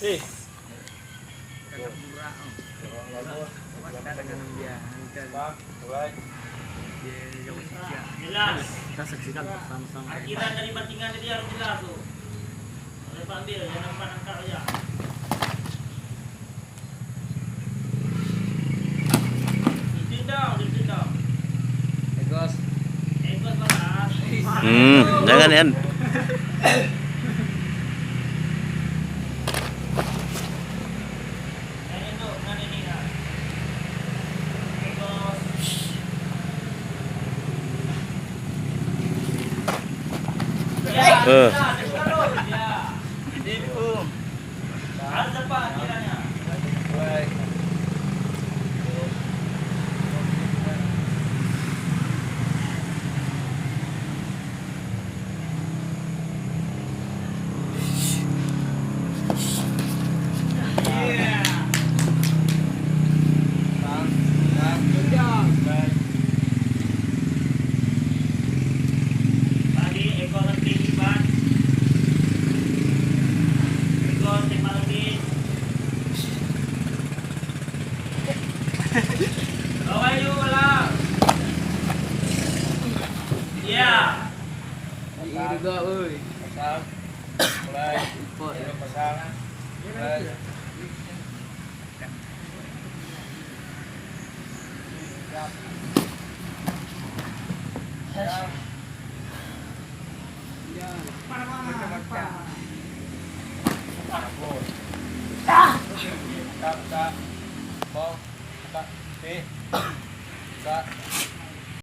Eh. Kakak murah. Kita dengan dia. Mulai. Dia jauh saja. Jelas. Kita saksikan bersama-sama. Akhiran dari bantingan ini harus jelas tuh. Oleh Pak Ambil, jangan lupa angkat aja. Ditendang. Egos. Ekor balas. Jangan Yan. Mulai. Ini juga, oi. Pasang. Mulai. Pasang. Mulai. Tak. Bom. Tak.